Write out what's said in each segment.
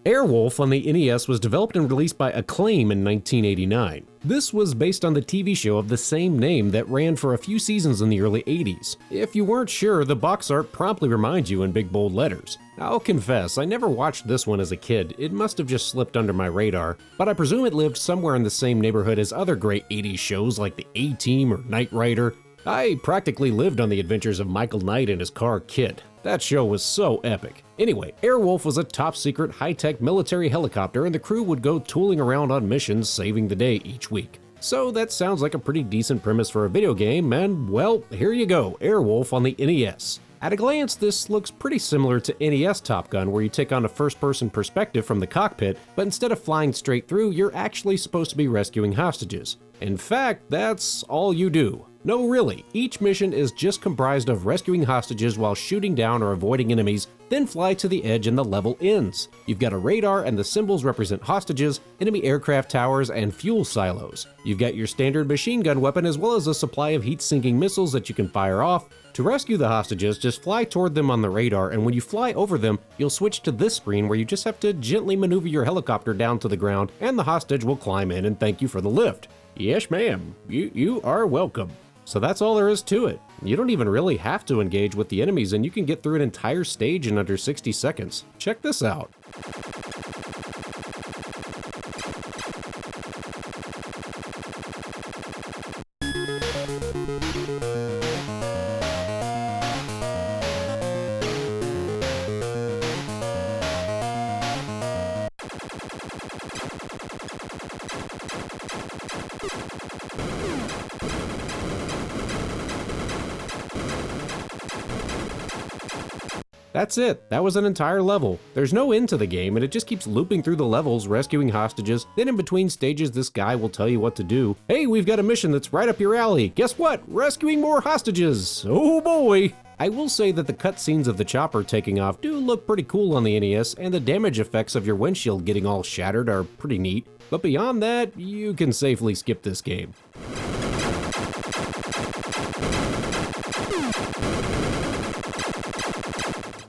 Airwolf on the NES was developed and released by Acclaim in 1989. This was based on the TV show of the same name that ran for a few seasons in the early 80s. If you weren't sure, the box art promptly reminds you in big bold letters. I'll confess, I never watched this one as a kid. It must have just slipped under my radar, but I presume it lived somewhere in the same neighborhood as other great 80s shows like the A-Team or Knight Rider. I practically lived on the adventures of Michael Knight and his car Kid. That show was so epic. Anyway, Airwolf was a top-secret, high-tech military helicopter, and the crew would go tooling around on missions saving the day each week. So that sounds like a pretty decent premise for a video game, and well, here you go, Airwolf on the NES. At a glance, this looks pretty similar to NES Top Gun, where you take on a first-person perspective from the cockpit, but instead of flying straight through, you're actually supposed to be rescuing hostages. In fact, that's all you do. No, really, each mission is just comprised of rescuing hostages while shooting down or avoiding enemies, then fly to the edge and the level ends. You've got a radar and the symbols represent hostages, enemy aircraft towers, and fuel silos. You've got your standard machine gun weapon as well as a supply of heat-sinking missiles that you can fire off. To rescue the hostages, just fly toward them on the radar, and when you fly over them, you'll switch to this screen where you just have to gently maneuver your helicopter down to the ground, and the hostage will climb in and thank you for the lift. Yes, ma'am. You are welcome. So that's all there is to it. You don't even really have to engage with the enemies, and you can get through an entire stage in under 60 seconds. Check this out. That's it, that was an entire level. There's no end to the game, and it just keeps looping through the levels, rescuing hostages. Then in between stages, this guy will tell you what to do. Hey, we've got a mission that's right up your alley. Guess what? Rescuing more hostages. Oh boy. I will say that the cutscenes of the chopper taking off do look pretty cool on the NES, and the damage effects of your windshield getting all shattered are pretty neat. But beyond that, you can safely skip this game.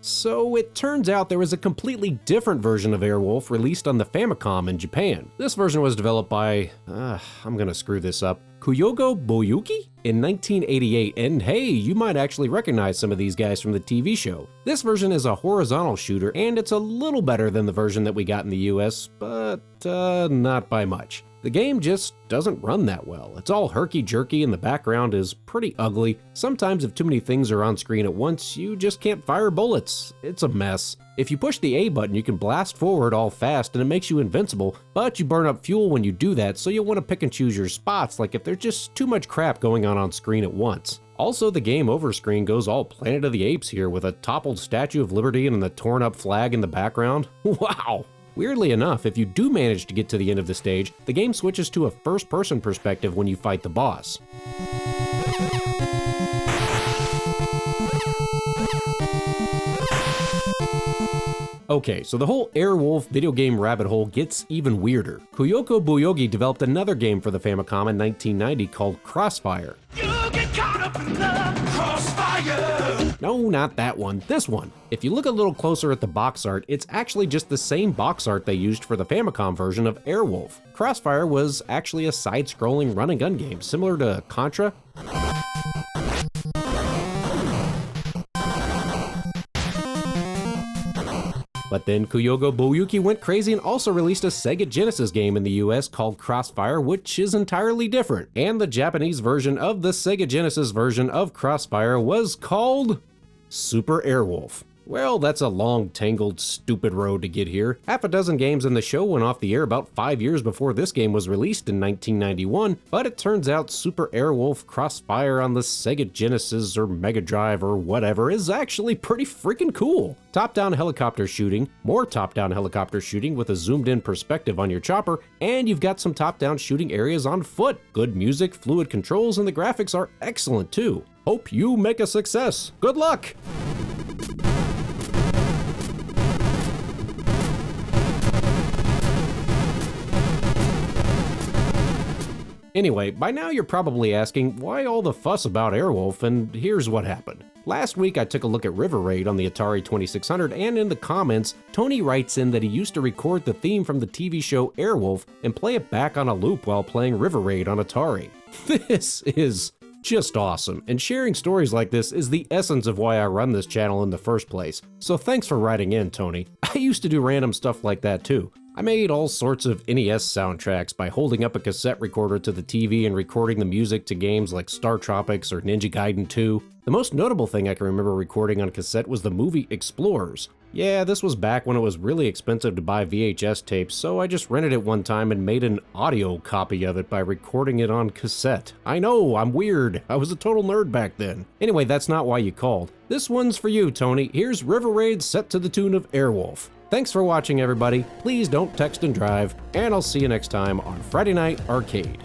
So it turns out there was a completely different version of Airwolf released on the Famicom in Japan. This version was developed by, I'm gonna screw this up, Kyogo Boyuki in 1988, and hey, you might actually recognize some of these guys from the TV show. This version is a horizontal shooter, and it's a little better than the version that we got in the US, but not by much. The game just doesn't run that well. It's all herky-jerky and the background is pretty ugly. Sometimes if too many things are on screen at once, you just can't fire bullets. It's a mess. If you push the A button, you can blast forward all fast and it makes you invincible, but you burn up fuel when you do that, so you'll want to pick and choose your spots, like if there's just too much crap going on screen at once. Also, the game over screen goes all Planet of the Apes here with a toppled Statue of Liberty and the torn up flag in the background. Wow! Weirdly enough, if you do manage to get to the end of the stage, the game switches to a first-person perspective when you fight the boss. Okay, so the whole Airwolf video game rabbit hole gets even weirder. Kyogo Boyuki developed another game for the Famicom in 1990 called Crossfire. You get caught up in the crossfire! No, not that one, this one. If you look a little closer at the box art, it's actually just the same box art they used for the Famicom version of Airwolf. Crossfire was actually a side-scrolling run-and-gun game, similar to Contra. But then Kyogo Boyuki went crazy and also released a Sega Genesis game in the US called Crossfire, which is entirely different. And the Japanese version of the Sega Genesis version of Crossfire was called Super Airwolf. Well, that's a long, tangled, stupid road to get here. Half a dozen games in the show went off the air about 5 years before this game was released in 1991, but it turns out Super Airwolf Crossfire on the Sega Genesis or Mega Drive or whatever is actually pretty freaking cool. Top-down helicopter shooting, more top-down helicopter shooting with a zoomed-in perspective on your chopper, and you've got some top-down shooting areas on foot. Good music, fluid controls, and the graphics are excellent too. Hope you make a success. Good luck! Anyway, by now you're probably asking, why all the fuss about Airwolf, and here's what happened. Last week I took a look at River Raid on the Atari 2600, and in the comments, Tony writes in that he used to record the theme from the TV show Airwolf and play it back on a loop while playing River Raid on Atari. This is just awesome, and sharing stories like this is the essence of why I run this channel in the first place, so thanks for writing in, Tony. I used to do random stuff like that too. I made all sorts of NES soundtracks by holding up a cassette recorder to the TV and recording the music to games like Star Tropics or Ninja Gaiden 2. The most notable thing I can remember recording on cassette was the movie Explorers. Yeah, this was back when it was really expensive to buy VHS tapes, so I just rented it one time and made an audio copy of it by recording it on cassette. I know, I'm weird. I was a total nerd back then. Anyway, that's not why you called. This one's for you, Tony. Here's River Raid set to the tune of Airwolf. Thanks for watching, everybody. Please don't text and drive, and I'll see you next time on Friday Night Arcade.